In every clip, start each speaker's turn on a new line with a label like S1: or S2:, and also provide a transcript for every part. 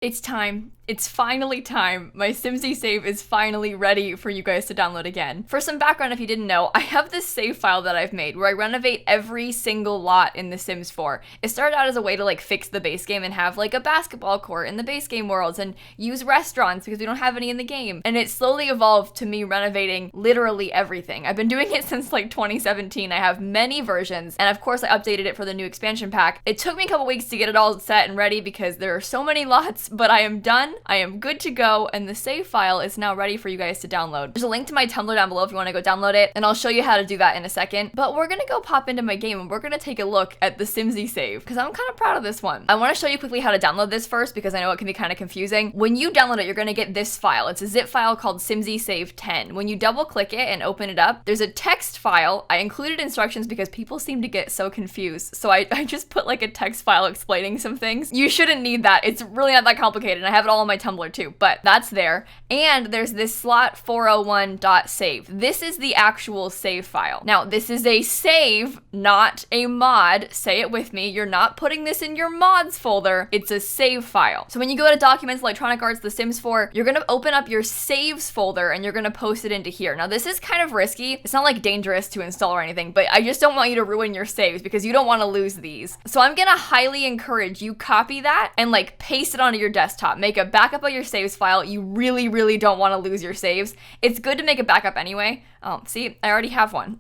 S1: It's time. It's finally time. My simsie save is finally ready for you guys to download again. For some background, if you didn't know, I have this save file that I've made where I renovate every single lot in The Sims 4. It started out as a way to like fix the base game and have like a basketball court in the base game worlds and use restaurants because we don't have any in the game. And it slowly evolved to me renovating literally everything. I've been doing it since like 2017. I have many versions, and of course I updated it for the new expansion pack. It took me a couple weeks to get it all set and ready because there are so many lots, but I am done. I am good to go, and the save file is now ready for you guys to download. There's a link to my Tumblr down below if you want to go download it, and I'll show you how to do that in a second. But we're gonna go pop into my game and we're gonna take a look at the simsie save because I'm kind of proud of this one. I want to show you quickly how to download this first because I know it can be kind of confusing. When you download it, you're gonna get this file. It's a zip file called simsie save 10. When you double click it and open it up, there's a text file. I included instructions because people seem to get so confused, so I just put like a text file explaining some things. You shouldn't need that. It's really not that complicated, and I have it all on my Tumblr too, but that's there. And there's this slot 401.save. This is the actual save file. Now, this is a save, not a mod. Say it with me. You're not putting this in your mods folder. It's a save file. So when you go to Documents, Electronic Arts, The Sims 4, you're gonna open up your saves folder and you're gonna post it into here. Now, this is kind of risky. It's not like dangerous to install or anything, but I just don't want you to ruin your saves because you don't want to lose these. So I'm gonna highly encourage you copy that and like paste it onto your desktop. Make a backup of your saves file. You really don't want to lose your saves. It's good to make a backup anyway. Oh, see, I already have one.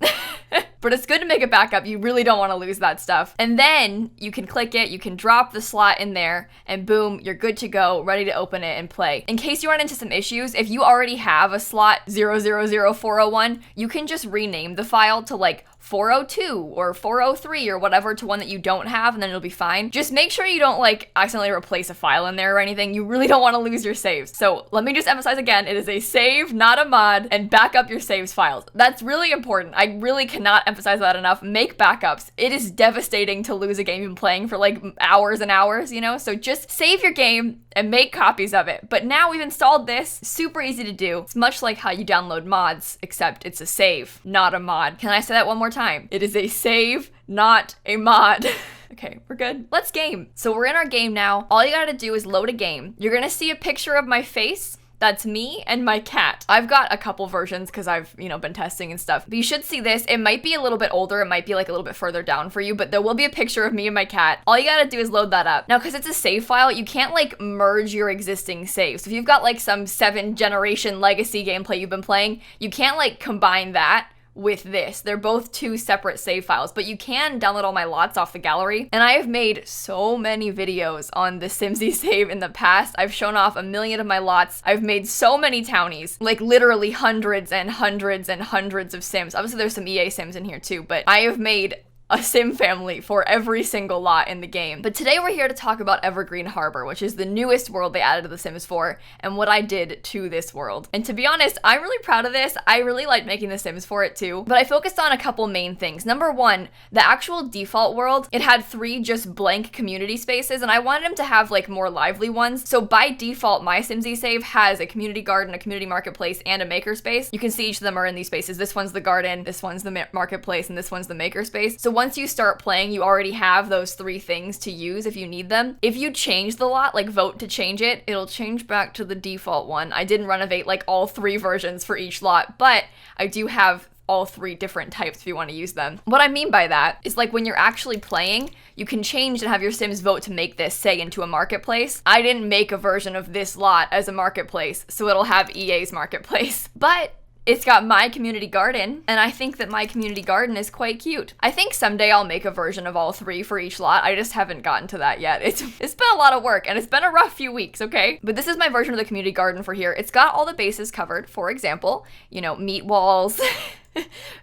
S1: But it's good to make a backup. You really don't want to lose that stuff. And then you can click it, you can drop the slot in there, and boom, you're good to go, ready to open it and play. In case you run into some issues, if you already have a slot 000401, you can just rename the file to like 402 or 403 or whatever to one that you don't have, and then it'll be fine. Just make sure you don't like accidentally replace a file in there or anything. You really don't want to lose your saves. So let me just emphasize again, it is a save, not a mod, and back up your saves files. That's really important. I really cannot emphasize that enough. Make backups. It is devastating to lose a game you've been playing for like hours and hours, you know? So just save your game and make copies of it. But now we've installed this, super easy to do. It's much like how you download mods, except it's a save, not a mod. Can I say that one more time? It is a save, not a mod. Okay, we're good. Let's game. So we're in our game now. All you gotta do is load a game. You're gonna see a picture of my face. That's me and my cat. I've got a couple versions because I've, been testing and stuff. But you should see this. It might be a little bit older. It might be like a little bit further down for you, but there will be a picture of me and my cat. All you gotta do is load that up. Now, because it's a save file, you can't like merge your existing saves. So if you've got like some 7th generation legacy gameplay you've been playing, you can't like combine that with this. They're both two separate save files, but you can download all my lots off the gallery. And I have made so many videos on the simsie save in the past. I've shown off a million of my lots. I've made so many townies, like literally hundreds and hundreds and hundreds of sims. Obviously there's some EA sims in here too, but I have made a sim family for every single lot in the game. But today we're here to talk about Evergreen Harbor, which is the newest world they added to The Sims 4, and what I did to this world. And to be honest, I'm really proud of this. I really liked making The Sims for it too, but I focused on a couple main things. Number one, the actual default world, it had 3 just blank community spaces, and I wanted them to have like more lively ones. So by default, my simsie save has a community garden, a community marketplace, and a makerspace. You can see each of them are in these spaces. This one's the garden, this one's the marketplace, and this one's the makerspace. So once you start playing, you already have those 3 things to use if you need them. If you change the lot, like vote to change it, it'll change back to the default one. I didn't renovate like all 3 versions for each lot, but I do have all 3 different types if you want to use them. What I mean by that is like when you're actually playing, you can change and have your Sims vote to make this, say, into a marketplace. I didn't make a version of this lot as a marketplace, so it'll have EA's marketplace. But it's got my community garden, and I think that my community garden is quite cute. I think someday I'll make a version of all 3 for each lot. I just haven't gotten to that yet. It's been a lot of work, and it's been a rough few weeks, okay? But this is my version of the community garden for here. It's got all the bases covered. For example, meat walls,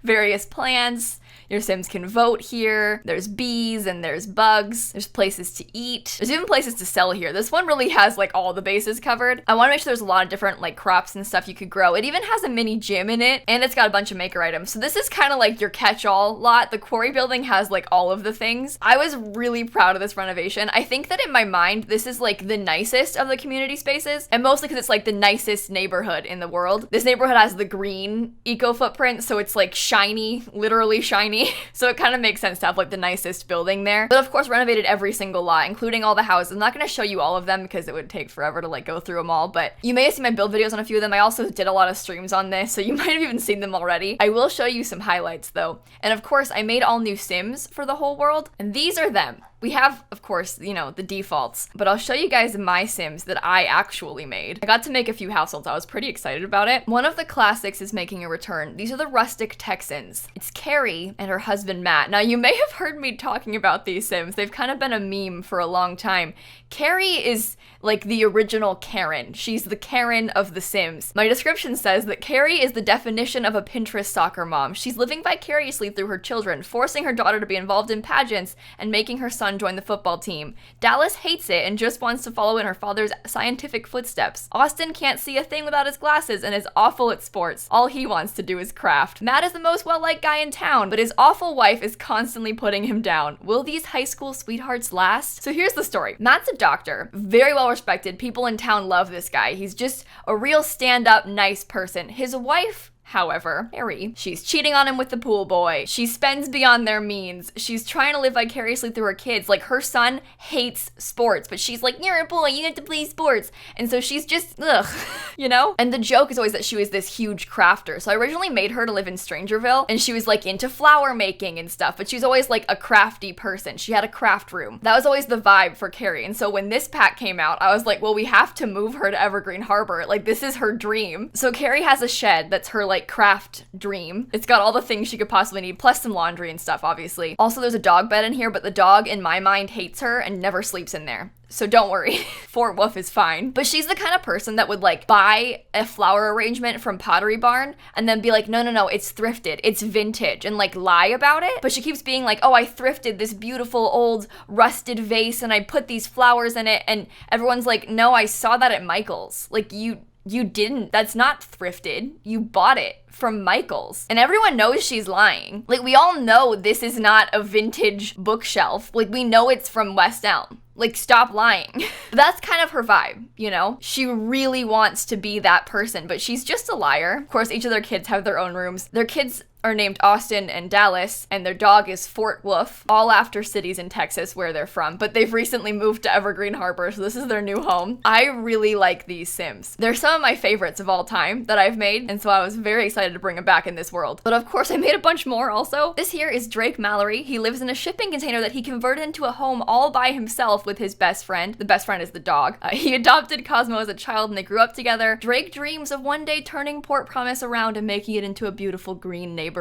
S1: various plants. Your Sims can vote here. There's bees and there's bugs. There's places to eat. There's even places to sell here. This one really has like all the bases covered. I want to make sure there's a lot of different like crops and stuff you could grow. It even has a mini gym in it, and it's got a bunch of maker items. So this is kind of like your catch-all lot. The quarry building has like all of the things. I was really proud of this renovation. I think that in my mind, this is like the nicest of the community spaces, and mostly because it's like the nicest neighborhood in the world. This neighborhood has the green eco footprint, so it's like shiny, literally shiny. tiny, so it kind of makes sense to have like the nicest building there. But of course renovated every single lot, including all the houses. I'm not going to show you all of them because it would take forever to like go through them all, but you may have seen my build videos on a few of them. I also did a lot of streams on this, so you might have even seen them already. I will show you some highlights though. And of course I made all new Sims for the whole world, and these are them. We have, of course, you know, the defaults, but I'll show you guys my Sims that I actually made. I got to make a few households. I was pretty excited about it. One of the classics is making a return. These are the rustic Texans. It's Carrie and her husband, Matt. Now, you may have heard me talking about these Sims. They've kind of been a meme for a long time. Carrie is like the original Karen. She's the Karen of the Sims. My description says that Carrie is the definition of a Pinterest soccer mom. She's living vicariously through her children, forcing her daughter to be involved in pageants and making her son join the football team. Dallas hates it and just wants to follow in her father's scientific footsteps. Austin can't see a thing without his glasses and is awful at sports. All he wants to do is craft. Matt is the most well-liked guy in town, but his awful wife is constantly putting him down. Will these high school sweethearts last? So here's the story. Matt's a doctor, very well respected. People in town love this guy. He's just a real stand-up, nice person. His wife, however, Harry, she's cheating on him with the pool boy. She spends beyond their means. She's trying to live vicariously through her kids. Like, her son hates sports, but she's like, you're a boy, you have to play sports. And so she's just, ugh, you know? And the joke is always that she was this huge crafter. So I originally made her to live in Strangerville, and she was like into flower making and stuff, but she's always like a crafty person. She had a craft room. That was always the vibe for Carrie. And so when this pack came out, I was like, well, we have to move her to Evergreen Harbor. Like, this is her dream. So Carrie has a shed that's her like craft dream. It's got all the things she could possibly need, plus some laundry and stuff, obviously. Also, there's a dog bed in here, but the dog, in my mind, hates her and never sleeps in there. So don't worry, Fort Wolf is fine. But she's the kind of person that would like buy a flower arrangement from Pottery Barn and then be like, no, it's thrifted, it's vintage, and like lie about it. But she keeps being like, oh, I thrifted this beautiful old rusted vase and I put these flowers in it. And everyone's like, no, I saw that at Michael's. Like, you didn't. That's not thrifted. You bought it from Michael's. And everyone knows she's lying. Like, we all know this is not a vintage bookshelf. Like, we know it's from West Elm. Like, stop lying. That's kind of her vibe, you know? She really wants to be that person, but she's just a liar. Of course, each of their kids have their own rooms. Their kids are named Austin and Dallas, and their dog is Fort Wolf, all after cities in Texas where they're from, but they've recently moved to Evergreen Harbor, so this is their new home. I really like these Sims. They're some of my favorites of all time that I've made, and so I was very excited to bring them back in this world. But of course, I made a bunch more also. This here is Drake Mallory. He lives in a shipping container that he converted into a home all by himself with his best friend. The best friend is the dog. He adopted Cosmo as a child and they grew up together. Drake dreams of one day turning Port Promise around and making it into a beautiful green neighborhood.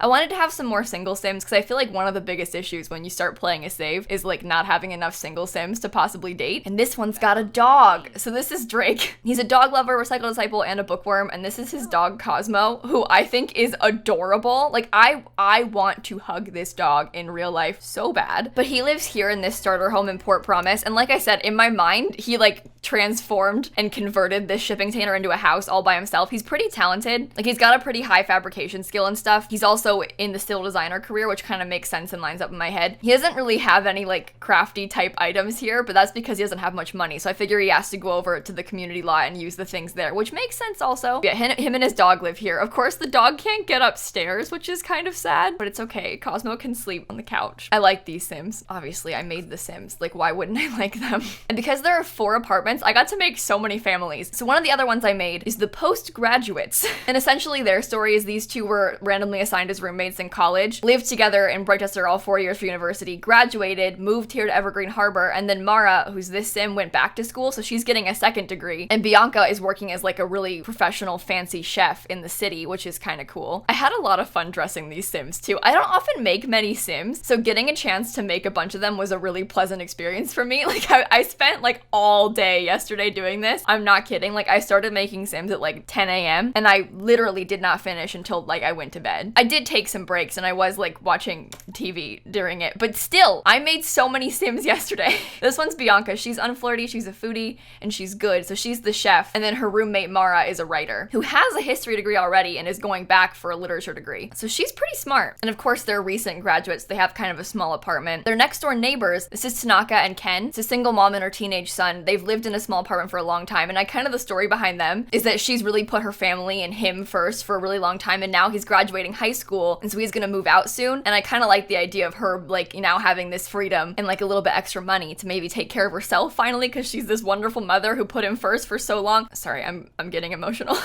S1: I wanted to have some more single Sims because I feel like one of the biggest issues when you start playing a save is like not having enough single Sims to possibly date. And this one's got a dog. So this is Drake. He's a dog lover, recycle disciple, and a bookworm. And this is his dog Cosmo, who I think is adorable. Like, I want to hug this dog in real life so bad. But he lives here in this starter home in Port Promise. And like I said, in my mind, he like transformed and converted this shipping container into a house all by himself. He's pretty talented. Like, he's got a pretty high fabrication skill and stuff. He's also in the still designer career, which kind of makes sense and lines up in my head. He doesn't really have any like crafty type items here, but that's because he doesn't have much money. So I figure he has to go over to the community lot and use the things there, which makes sense also. Yeah, him and his dog live here. Of course, the dog can't get upstairs, which is kind of sad, but it's okay. Cosmo can sleep on the couch. I like these Sims. Obviously, I made the Sims. Like, why wouldn't I like them? And because there are 4 apartments, I got to make so many families. So one of the other ones I made is the postgraduates. And essentially their story is these 2 were randomly assigned as roommates in college, lived together in Rochester all 4 years for university, graduated, moved here to Evergreen Harbor, and then Mara, who's this Sim, went back to school, so she's getting a 2nd degree, and Bianca is working as like a really professional fancy chef in the city, which is kind of cool. I had a lot of fun dressing these Sims too. I don't often make many Sims, so getting a chance to make a bunch of them was a really pleasant experience for me. Like, I spent like all day yesterday doing this. I'm not kidding. Like, I started making Sims at like 10 a.m. and I literally did not finish until like I went to bed. I did take some breaks and I was like watching TV during it, but still, I made so many Sims yesterday. This one's Bianca. She's unflirty, she's a foodie, and she's good. So she's the chef. And then her roommate Mara is a writer who has a history degree already and is going back for a literature degree. So she's pretty smart. And of course, they're recent graduates. They have kind of a small apartment. Their next door neighbors, this is Tanaka and Ken. It's a single mom and her teenage son. They've lived in a small apartment for a long time, and I kind of the story behind them is that she's really put her family and him first for a really long time, and now he's graduating high school, and so he's gonna move out soon, and I kind of like the idea of her like now having this freedom and like a little bit extra money to maybe take care of herself finally, because she's this wonderful mother who put him first for so long. Sorry, I'm getting emotional.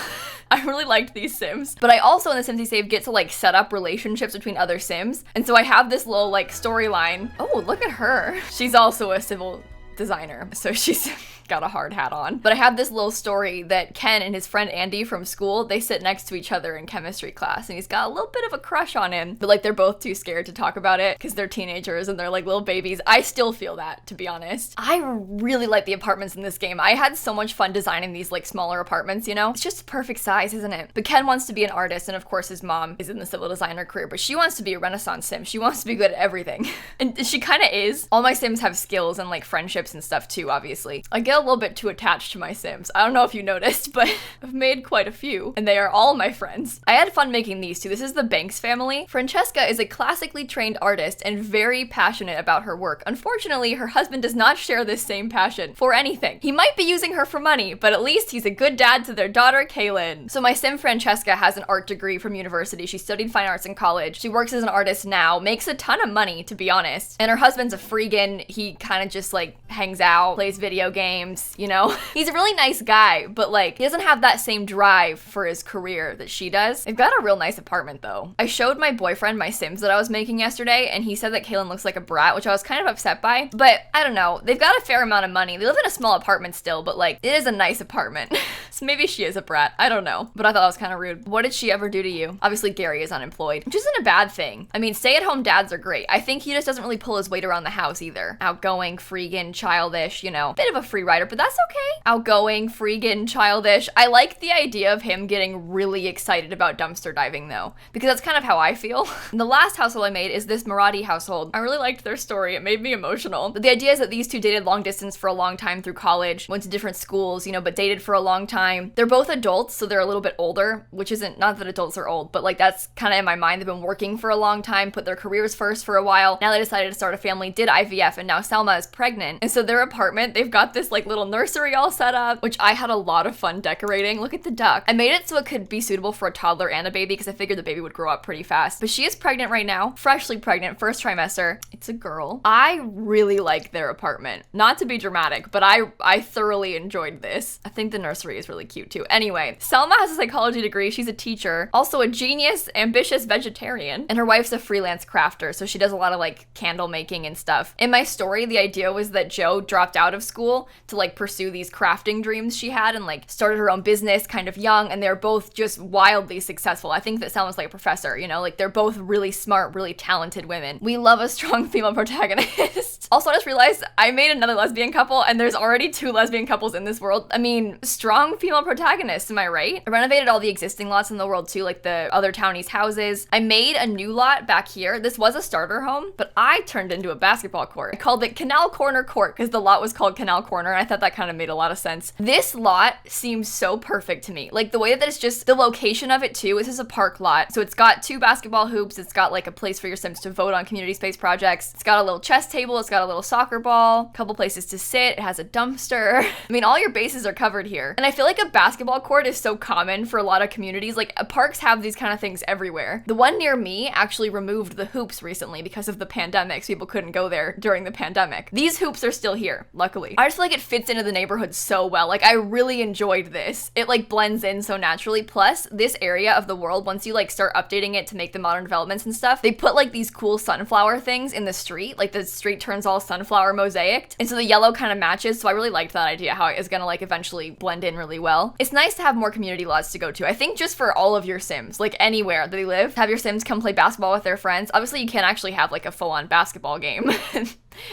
S1: I really liked these Sims. But I also in the Simsie Save get to like set up relationships between other Sims. And so I have this little like storyline. Oh, look at her. She's also a civil designer, so she's got a hard hat on. But I have this little story that Ken and his friend Andy from school, they sit next to each other in chemistry class, and he's got a little bit of a crush on him, but like they're both too scared to talk about it because they're teenagers and they're like little babies. I still feel that, to be honest. I really like the apartments in this game. I had so much fun designing these like smaller apartments, you know? It's just perfect size, isn't it? But Ken wants to be an artist, and of course his mom is in the civil designer career, but she wants to be a Renaissance Sim. She wants to be good at everything. And she kind of is. All my Sims have skills and like friendships and stuff too, obviously. I get a little bit too attached to my Sims. I don't know if you noticed, but I've made quite a few, and they are all my friends. I had fun making these too. This is the Banks family. Francesca is a classically trained artist and very passionate about her work. Unfortunately, her husband does not share this same passion for anything. He might be using her for money, but at least he's a good dad to their daughter, Kaylin. So my Sim Francesca has an art degree from university. She studied fine arts in college. She works as an artist now, makes a ton of money, to be honest. And her husband's a freegan. He kind of just like hangs out, plays video games, you know? He's a really nice guy, but like he doesn't have that same drive for his career that she does. They've got a real nice apartment though. I showed my boyfriend my Sims that I was making yesterday, and he said that Kaylin looks like a brat, which I was kind of upset by, but I don't know. They've got a fair amount of money. They live in a small apartment still, but like it is a nice apartment. So maybe she is a brat. I don't know, but I thought that was kind of rude. What did she ever do to you? Obviously Gary is unemployed, which isn't a bad thing. I mean, stay-at-home dads are great. I think he just doesn't really pull his weight around the house either. Outgoing, freegan, childish, you know, bit of a free rider, but that's okay. Outgoing, freegan, childish. I like the idea of him getting really excited about dumpster diving though, because that's kind of how I feel. And the last household I made is this Marathi household. I really liked their story. It made me emotional. But the idea is that these two dated long distance for a long time through college, went to different schools, you know, but dated for a long time. They're both adults, so they're a little bit older, which isn't, not that adults are old, but like that's kind of in my mind. They've been working for a long time, put their careers first for a while. Now they decided to start a family, did IVF, and now Selma is pregnant. And so their apartment, they've got this like little nursery all set up, which I had a lot of fun decorating. Look at the duck. I made it so it could be suitable for a toddler and a baby because I figured the baby would grow up pretty fast. But she is pregnant right now, freshly pregnant, first trimester. It's a girl. I really like their apartment. Not to be dramatic, but I thoroughly enjoyed this. I think the nursery is really cute too. Anyway, Selma has a psychology degree. She's a teacher, also a genius, ambitious vegetarian, and her wife's a freelance crafter, so she does a lot of like candle making and stuff. In my story, the idea was that Jo dropped out of school to like pursue these crafting dreams she had and like started her own business kind of young, and they're both just wildly successful. I think that Selma's like a professor, you know, like they're both really smart, really talented women. We love a strong female protagonist. Also, I just realized I made another lesbian couple, and there's already 2 lesbian couples in this world. I mean, strong female protagonists, am I right? I renovated all the existing lots in the world too, like the other townies' houses. I made a new lot back here. This was a starter home, but I turned into a basketball court. I called it Canal Corner Court because the lot was called Canal Corner, and I thought that kind of made a lot of sense. This lot seems so perfect to me. Like the way that it's just, the location of it too, this is a park lot. So it's got 2 basketball hoops, it's got like a place for your Sims to vote on community space projects. It's got a little chess table, it's got a little soccer ball, a couple places to sit, it has a dumpster. I mean, all your bases are covered here. And I feel like a basketball court is so common for a lot of communities. Like parks have these kind of things everywhere. The one near me actually removed the hoops recently because of the pandemic, so people couldn't go there during the pandemic. These hoops are still here, luckily. I just feel like it fits into the neighborhood so well. Like I really enjoyed this. It like blends in so naturally. Plus, this area of the world, once you like start updating it to make the modern developments and stuff, they put like these cool sunflower things in the street. Like the street turns all sunflower mosaiced, and so the yellow kind of matches. So I really liked that idea, how it is gonna like eventually blend in really well. It's nice to have more community lots to go to. I think just for all of your Sims, like anywhere that they live, have your Sims come play basketball with their friends. Obviously, you can't actually have like a full-on basketball game.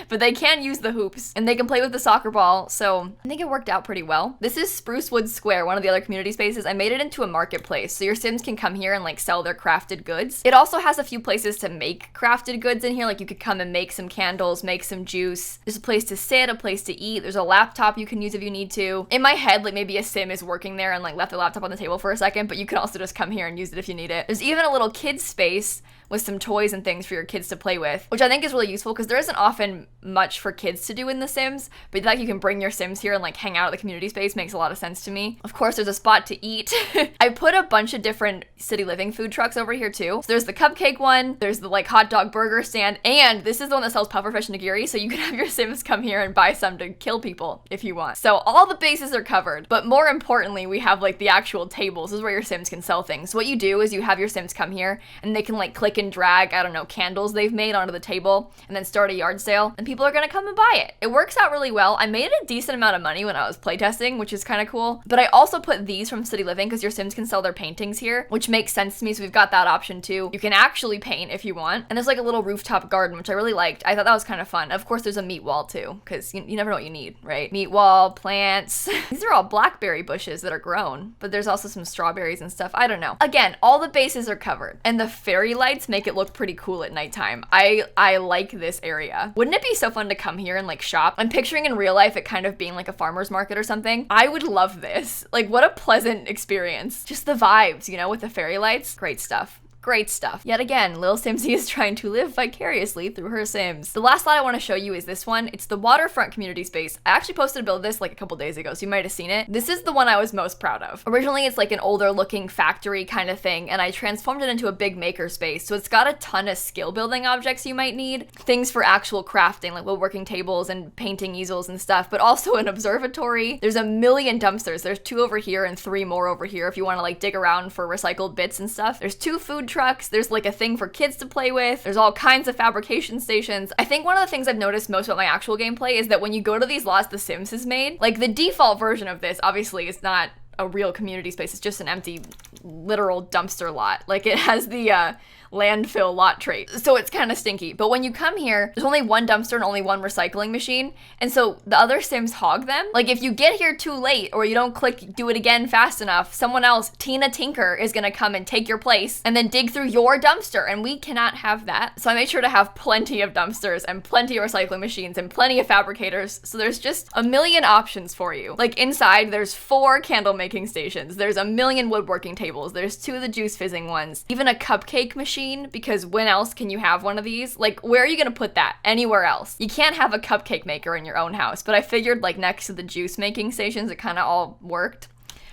S1: But they can use the hoops and they can play with the soccer ball, so I think it worked out pretty well. This is Sprucewood Square, one of the other community spaces. I made it into a marketplace, so your Sims can come here and like sell their crafted goods. It also has a few places to make crafted goods in here, like you could come and make some candles, make some juice. There's a place to sit, a place to eat. There's a laptop you can use if you need to. In my head, like maybe a Sim is working there and like left the laptop on the table for a second, but you can also just come here and use it if you need it. There's even a little kids space with some toys and things for your kids to play with, which I think is really useful because there isn't often much for kids to do in The Sims, but the fact you can bring your Sims here and like hang out at the community space makes a lot of sense to me. Of course, there's a spot to eat. I put a bunch of different city living food trucks over here too. So there's the cupcake one, there's the like hot dog burger stand, and this is the one that sells pufferfish and nigiri, so you can have your Sims come here and buy some to kill people if you want. So all the bases are covered, but more importantly, we have like the actual tables. This is where your Sims can sell things. So what you do is you have your Sims come here and they can like click and drag, I don't know, candles they've made onto the table and then start a yard sale, and people are gonna come and buy it. It works out really well. I made a decent amount of money when I was playtesting, which is kind of cool. But I also put these from City Living because your Sims can sell their paintings here, which makes sense to me. So we've got that option too. You can actually paint if you want. And there's like a little rooftop garden, which I really liked. I thought that was kind of fun. Of course, there's a meat wall too, because you never know what you need, right? Meat wall, plants. These are all blackberry bushes that are grown, but there's also some strawberries and stuff. I don't know. Again, all the bases are covered, and the fairy lights make it look pretty cool at nighttime. I like this area. Wouldn't it be so fun to come here and like shop? I'm picturing in real life it kind of being like a farmer's market or something. I would love this. Like, what a pleasant experience. Just the vibes, you know, with the fairy lights. Great stuff. Great stuff. Yet again, lilsimsie is trying to live vicariously through her Sims. The last lot I want to show you is this one. It's the Waterfront community space. I actually posted a build of this like a couple days ago, so you might have seen it. This is the one I was most proud of. Originally, it's like an older looking factory kind of thing, and I transformed it into a big makerspace. So it's got a ton of skill building objects you might need. Things for actual crafting, like woodworking tables and painting easels and stuff, but also an observatory. There's a million dumpsters. There's 2 over here and 3 more over here if you want to like dig around for recycled bits and stuff. There's 2 food trucks. There's like a thing for kids to play with. There's all kinds of fabrication stations. I think one of the things I've noticed most about my actual gameplay is that when you go to these lots The Sims has made, like the default version of this obviously is not a real community space. It's just an empty literal dumpster lot. Like it has the landfill lot trait. So it's kind of stinky. But when you come here, there's only 1 dumpster and only 1 recycling machine. And so the other Sims hog them. Like if you get here too late or you don't click do it again fast enough, someone else, Tina Tinker, is gonna come and take your place and then dig through your dumpster. And we cannot have that. So I made sure to have plenty of dumpsters and plenty of recycling machines and plenty of fabricators. So there's just a million options for you. Like inside, there's 4 candle making stations. There's a million woodworking tables. There's 2 of the juice fizzing ones. Even a cupcake machine, because when else can you have one of these? Like, where are you gonna put that? Anywhere else. You can't have a cupcake maker in your own house, but I figured like next to the juice making stations, it kind of all worked.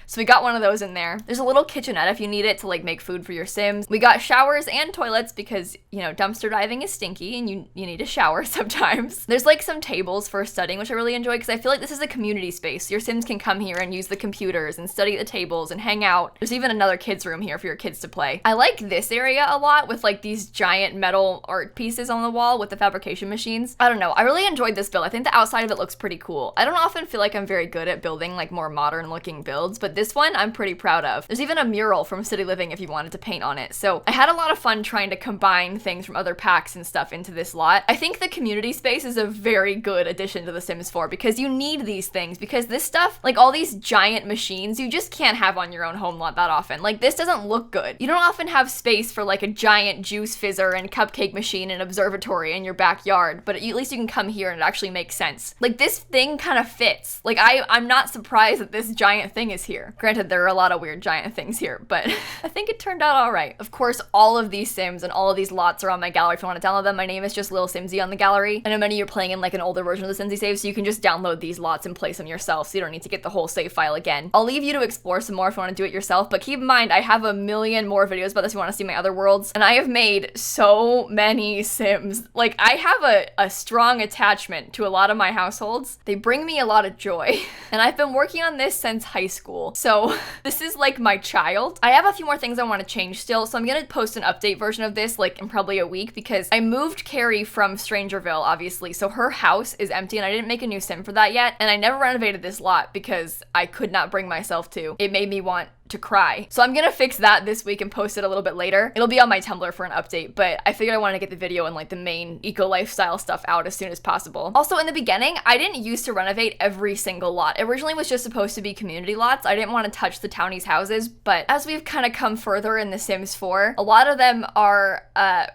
S1: So we got one of those in there. There's a little kitchenette if you need it to like make food for your Sims. We got showers and toilets because, you know, dumpster diving is stinky and you need a shower sometimes. There's like some tables for studying, which I really enjoy because I feel like this is a community space. Your Sims can come here and use the computers and study at the tables and hang out. There's even another kids room here for your kids to play. I like this area a lot with like these giant metal art pieces on the wall with the fabrication machines. I don't know. I really enjoyed this build. I think the outside of it looks pretty cool. I don't often feel like I'm very good at building like more modern looking builds, but this one I'm pretty proud of. There's even a mural from City Living if you wanted to paint on it. So I had a lot of fun trying to combine things from other packs and stuff into this lot. I think the community space is a very good addition to The Sims 4 because you need these things, because this stuff, like all these giant machines, you just can't have on your own home lot that often. Like this doesn't look good. You don't often have space for like a giant juice fizzer and cupcake machine and observatory in your backyard, but at least you can come here and it actually makes sense. Like this thing kind of fits. Like I'm not surprised that this giant thing is here. Granted, there are a lot of weird giant things here, but I think it turned out all right. Of course, all of these Sims and all of these lots are on my gallery if you want to download them. My name is just lilsimsie on the gallery. I know many of you are playing in like an older version of the Simsie save, so you can just download these lots and place them yourself, so you don't need to get the whole save file again. I'll leave you to explore some more if you want to do it yourself, but keep in mind, I have a million more videos about this if you want to see my other worlds, and I have made so many Sims. Like, I have a strong attachment to a lot of my households. They bring me a lot of joy, and I've been working on this since high school, so this is like my child. I have a few more things I want to change still, so I'm gonna post an update version of this like in probably a week, because I moved Carrie from Strangerville, obviously, so her house is empty and I didn't make a new Sim for that yet, and I never renovated this lot because I could not bring myself to. It made me want to cry. So I'm gonna fix that this week and post it a little bit later. It'll be on my Tumblr for an update, but I figured I wanted to get the video and like the main eco lifestyle stuff out as soon as possible. Also, in the beginning, I didn't used to renovate every single lot. It originally was just supposed to be community lots. I didn't want to touch the townies' houses, but as we've kind of come further in The Sims 4, a lot of them are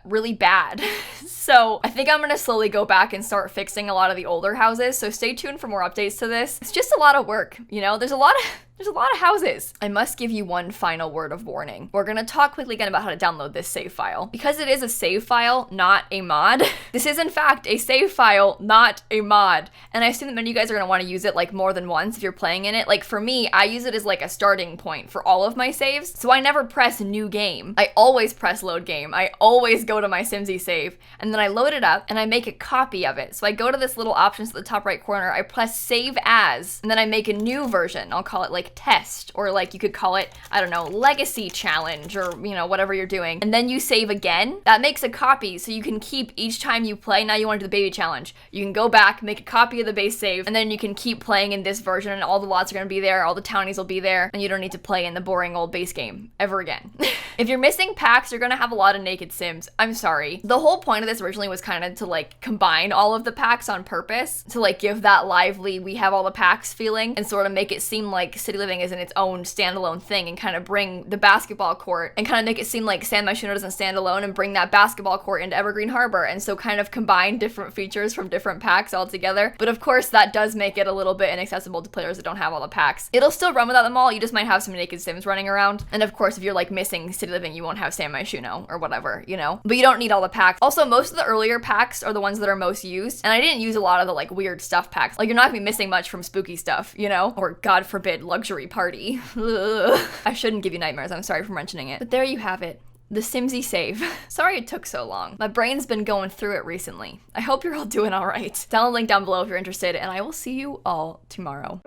S1: really bad. So I think I'm gonna slowly go back and start fixing a lot of the older houses, so stay tuned for more updates to this. It's just a lot of work, you know? There's a lot There's a lot of houses. I must give you one final word of warning. We're gonna talk quickly again about how to download this save file. Because it is a save file, not a mod, this is in fact a save file, not a mod. And I assume that many of you guys are gonna wanna use it like more than once if you're playing in it. Like for me, I use it as like a starting point for all of my saves. So I never press new game. I always press load game. I always go to my simsie save and then I load it up and I make a copy of it. So I go to this little options at the top right corner, I press save as, and then I make a new version. I'll call it like test, or like you could call it, I don't know, legacy challenge, or you know, whatever you're doing. And then you save again. That makes a copy so you can keep each time you play. Now you want to do the baby challenge. You can go back, make a copy of the base save, and then you can keep playing in this version and all the lots are gonna be there, all the townies will be there, and you don't need to play in the boring old base game ever again. If you're missing packs, you're gonna have a lot of naked Sims. I'm sorry. The whole point of this originally was kind of to like combine all of the packs on purpose to like give that lively, we have all the packs feeling and sort of make it seem like City Living is in its own standalone thing and kind of bring the basketball court and kind of make it seem like San Myshuno doesn't stand alone and bring that basketball court into Evergreen Harbor. And so kind of combine different features from different packs all together. But of course that does make it a little bit inaccessible to players that don't have all the packs. It'll still run without them all. You just might have some naked Sims running around. And of course, if you're like missing City Living, you won't have San Myshuno or whatever, you know? But you don't need all the packs. Also, most of the earlier packs are the ones that are most used. And I didn't use a lot of the like weird stuff packs. Like you're not gonna be missing much from spooky stuff, you know? Or God forbid, luxury party. I shouldn't give you nightmares. I'm sorry for mentioning it. But there you have it. The simsie save. Sorry it took so long. My brain's been going through it recently. I hope you're all doing all right. Download the link down below if you're interested, and I will see you all tomorrow.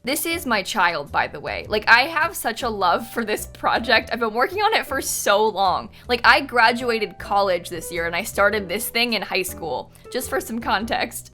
S1: This is my child, by the way. Like, I have such a love for this project. I've been working on it for so long. Like, I graduated college this year and I started this thing in high school, just for some context.